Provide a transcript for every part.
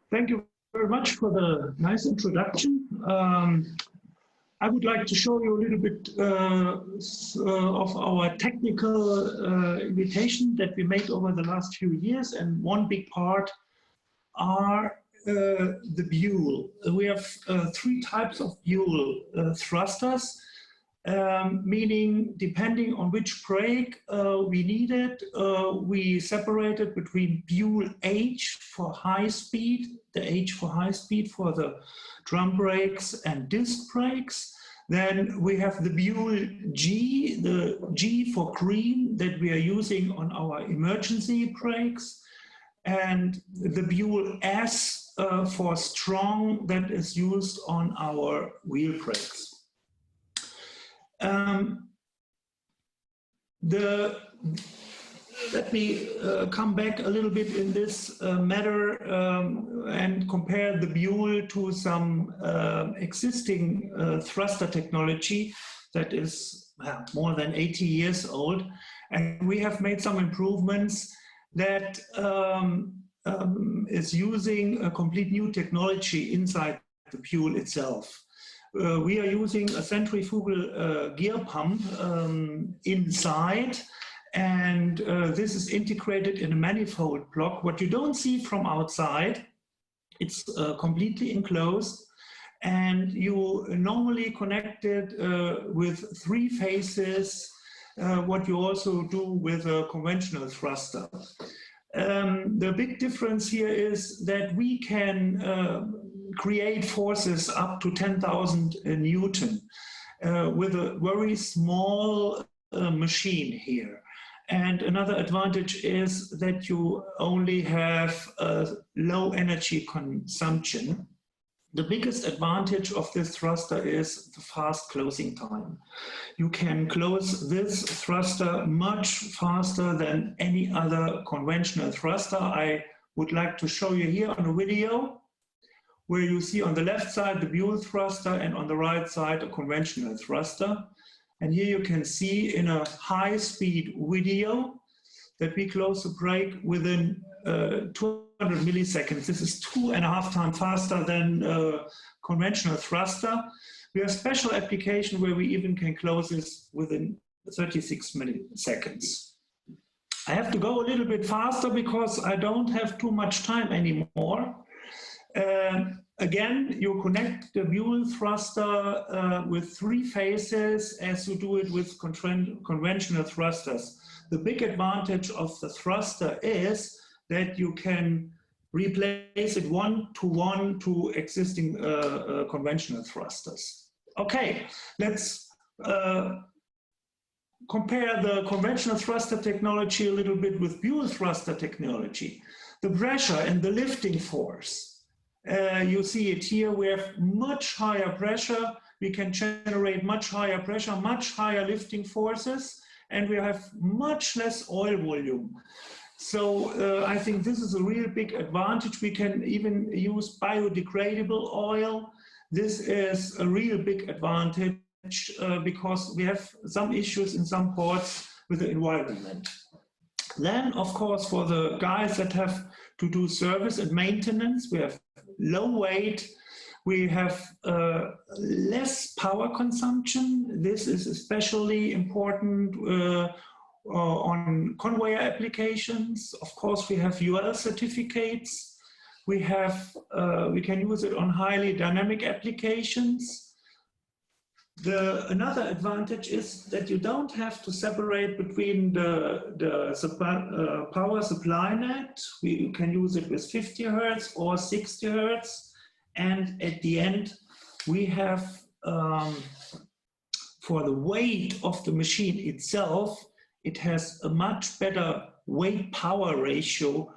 Thank you very much for the nice introduction. I would like to show you a little bit of our technical invitation that we made over the last few years, and one big part are the Buell. We have three types of Buell thrusters, meaning depending on which brake we needed, we separated between Buell H for high speed, the H for high speed for the drum brakes and disc brakes. Then we have the Buell G, the G for green that we are using on our emergency brakes, and the Buell S for strong that is used on our wheel brakes. Let me come back a little bit in this matter and compare the Buell to some existing thruster technology that is more than 80 years old. And we have made some improvements that is using a complete new technology inside the Buell itself. We are using a centrifugal gear pump inside, and this is integrated in a manifold block. What you don't see from outside, it's completely enclosed, and you normally connect it with three phases, what you also do with a conventional thruster. The big difference here is that we can create forces up to 10,000 Newton with a very small machine here. And another advantage is that you only have a low energy consumption. The biggest advantage of this thruster is the fast closing time. You can close this thruster much faster than any other conventional thruster. I would like to show you here on a video, where you see on the left side the Buell thruster and on the right side a conventional thruster. And here you can see in a high-speed video that we close the brake within 200 milliseconds. This is 2.5 times faster than conventional thruster. We have special application where we even can close this within 36 milliseconds. I have to go a little bit faster because I don't have too much time anymore. Again, you connect the Buell thruster with three phases as you do it with conventional thrusters. The big advantage of the thruster is that you can replace it one-to-one to existing conventional thrusters. Okay, let's compare the conventional thruster technology a little bit with Buell thruster technology. The pressure and the lifting force. You see it here, we have much higher pressure, we can generate much higher pressure, much higher lifting forces, and we have much less oil volume. So I think this is a real big advantage. We can even use biodegradable oil. This is a real big advantage because we have some issues in some ports with the environment. Then, of course, for the guys that have to do service and maintenance, we have low weight, we have less power consumption. This is especially important on conveyor applications. Of course, we have UL certificates. We can use it on highly dynamic applications. Another advantage is that you don't have to separate between the power supply net. We can use it with 50 Hertz or 60 Hertz. And at the end, we have, for the weight of the machine itself, it has a much better weight-power ratio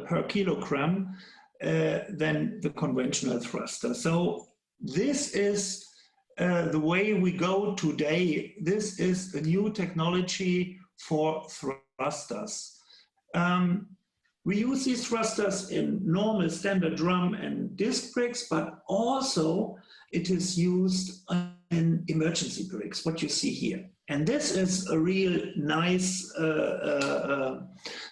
per kilogram than the conventional thruster. So this is the way we go today. This is a new technology for thrusters. We use these thrusters in normal standard drum and disc brakes, but also it is used in emergency brakes, what you see here. And this is a real nice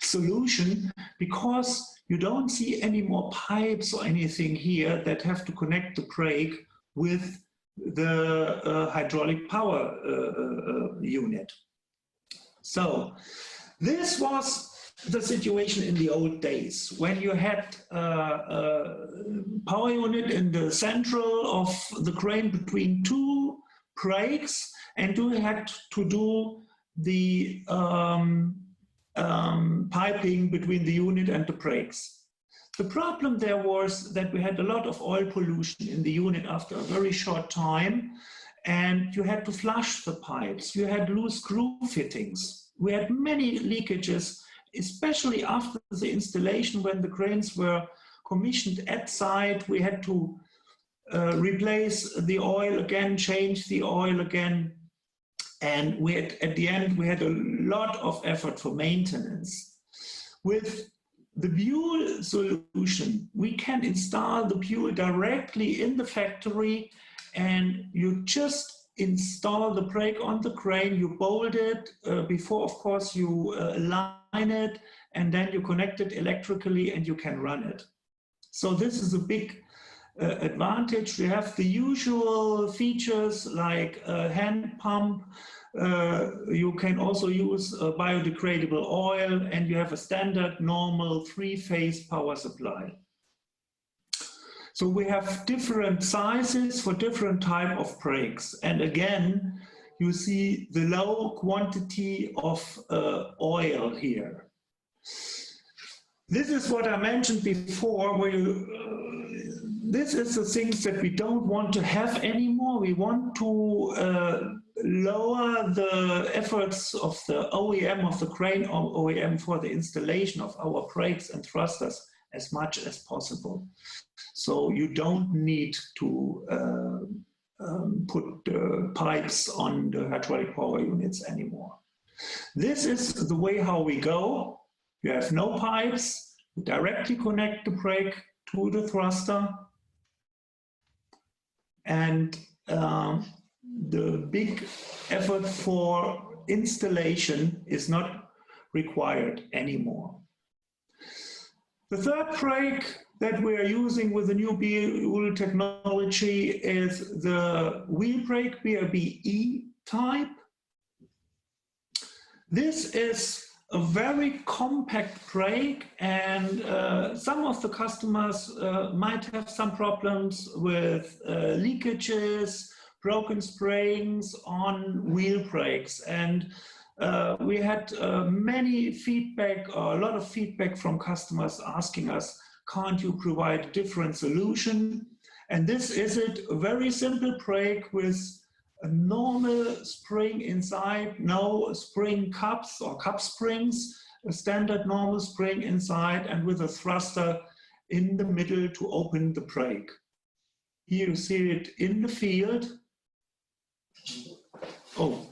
solution because you don't see any more pipes or anything here that have to connect the brake with the hydraulic power unit. So this was the situation in the old days when you had a power unit in the central of the crane between two brakes, and you had to do the piping between the unit and the brakes. The problem there was that we had a lot of oil pollution in the unit after a very short time, and you had to flush the pipes. You had loose screw fittings. We had many leakages, especially after the installation when the cranes were commissioned at site. We had to replace the oil again, change the oil again. And we had, at the end, we had a lot of effort for maintenance. With the Buell solution, we can install the Buell directly in the factory, and you just install the brake on the crane, you bolt it, before of course you align it, and then you connect it electrically and you can run it. So this is a big advantage. We have the usual features like a hand pump. You can also use a biodegradable oil, and you have a standard normal three-phase power supply. So we have different sizes for different type of brakes. And again, you see the low quantity of oil here. This is what I mentioned before, where this is the things that we don't want to have anymore. We want to lower the efforts of the OEM, of the crane OEM, for the installation of our brakes and thrusters as much as possible. So you don't need to put pipes on the hydraulic power units anymore. This is the way how we go. You have no pipes, you directly connect the brake to the thruster, and the big effort for installation is not required anymore. The third brake that we are using with the new Buell technology is the wheel brake, BIMP-EAGA type. This is a very compact brake, and some of the customers might have some problems with leakages, broken springs on wheel brakes. And we had many feedback, or a lot of feedback from customers asking us, can't you provide a different solution? And this is it, a very simple brake with a normal spring inside, no spring cups or cup springs, a standard normal spring inside, and with a thruster in the middle to open the brake. Here you see it in the field. Oh,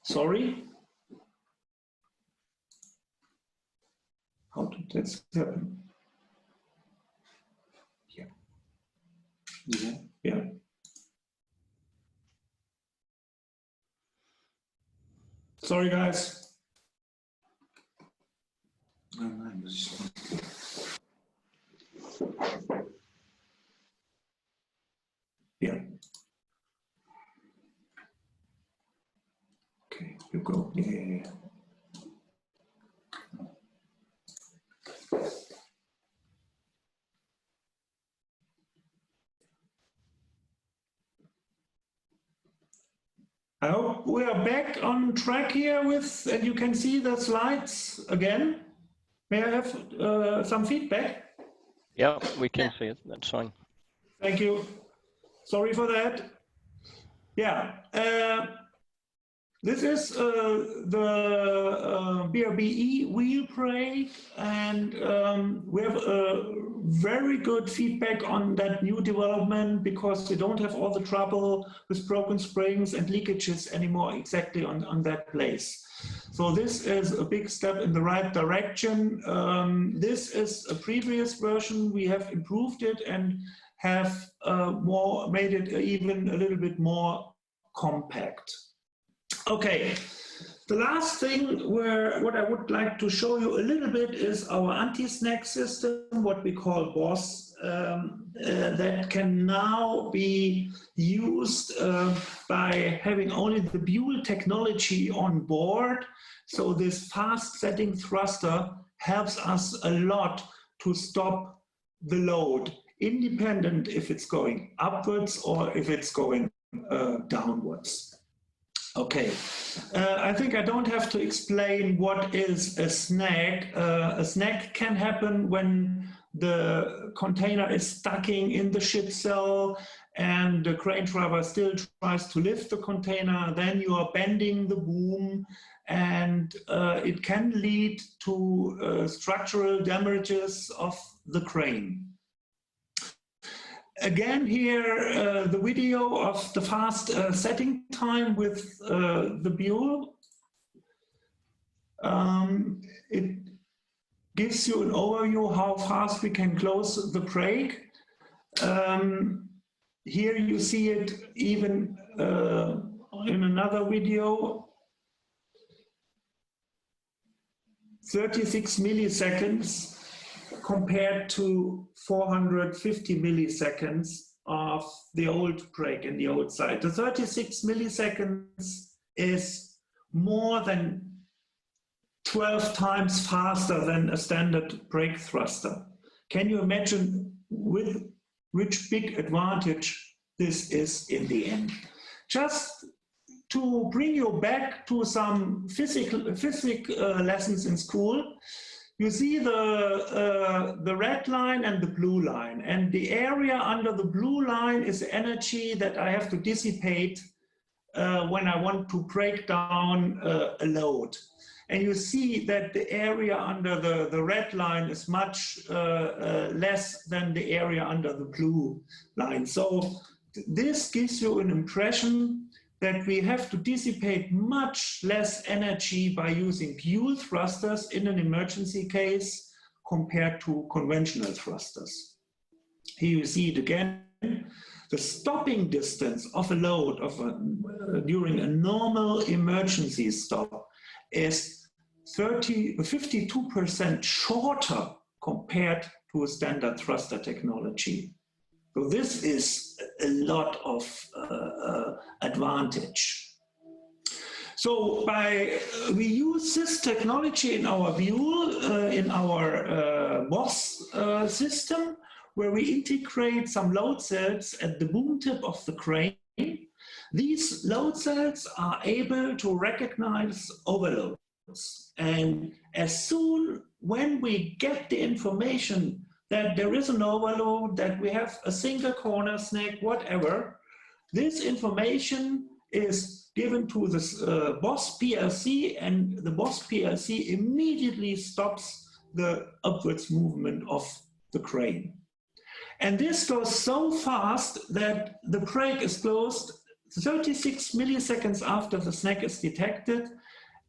sorry. How did that happen? Yeah. Yeah. Yeah. Sorry, guys. Yeah. Okay, you go. Yeah, yeah, yeah. I hope we are back on track here with, and you can see the slides again. May I have some feedback? Yeah, we can see it. That's fine. Thank you. Sorry for that. Yeah. This is the BIMP-EAGA wheel brake, and we have very good feedback on that new development, because we don't have all the trouble with broken springs and leakages anymore exactly on that place. So this is a big step in the right direction. This is a previous version. We have improved it and have made it even a little bit more compact. Okay, The last thing what I would like to show you a little bit is our anti-snag system, what we call BOSS, that can now be used by having only the Buell technology on board. So this fast setting thruster helps us a lot to stop the load, independent if it's going upwards or if it's going downwards. Okay, I think I don't have to explain what is a snag. A snag can happen when the container is stucking in the ship cell and the crane driver still tries to lift the container. Then you are bending the boom, and it can lead to structural damages of the crane. Again here, the video of the fast setting time with the Buell. It gives you an overview how fast we can close the brake. Here you see it even in another video. 36 milliseconds compared to 450 milliseconds of the old brake in the old side. The 36 milliseconds is more than 12 times faster than a standard brake thruster. Can you imagine with which big advantage this is in the end? Just to bring you back to some physics lessons in school, you see the red line and the blue line, and the area under the blue line is energy that I have to dissipate when I want to break down a load. And you see that the area under the red line is much less than the area under the blue line. So this gives you an impression that we have to dissipate much less energy by using Buell thrusters in an emergency case compared to conventional thrusters. Here you see it again. The stopping distance of a load during a normal emergency stop is 52% shorter compared to a standard thruster technology. So this is a lot of advantage. So we use this technology in our Buell, in our BOSS system, where we integrate some load cells at the boom tip of the crane. These load cells are able to recognize overloads. And as soon when we get the information that there is an overload, that we have a single corner snag, whatever, this information is given to the BOSS PLC, and the BOSS PLC immediately stops the upwards movement of the crane. And this goes so fast that the brake is closed 36 milliseconds after the snag is detected,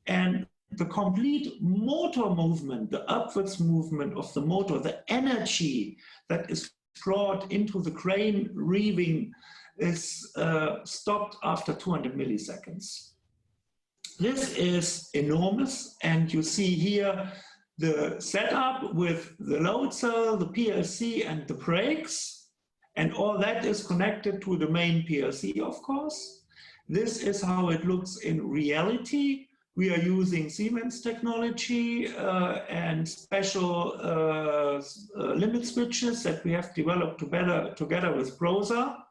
and the complete motor movement, the upwards movement of the motor, the energy that is brought into the crane reeving is stopped after 200 milliseconds. This is enormous, and you see here the setup with the load cell, the PLC, and the brakes, and all that is connected to the main PLC, of course. This is how it looks in reality. We are using Siemens technology and special limit switches that we have developed together with Prosa.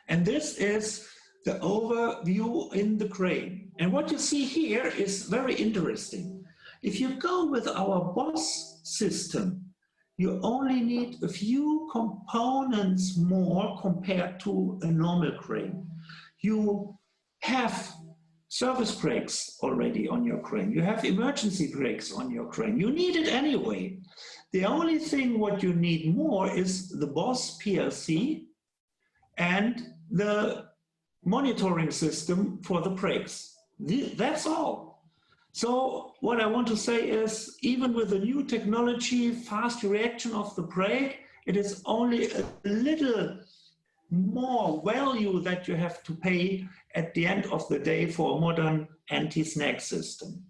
And this is the overview in the crane. And what you see here is very interesting. If you go with our BOSS system, you only need a few components more compared to a normal crane. You have service brakes already on your crane. You have emergency brakes on your crane. You need it anyway. The only thing what you need more is the BOSS PLC and the monitoring system for the brakes. That's all. So what I want to say is, even with the new technology, fast reaction of the brake, it is only a little more value that you have to pay at the end of the day for a modern anti-snag system.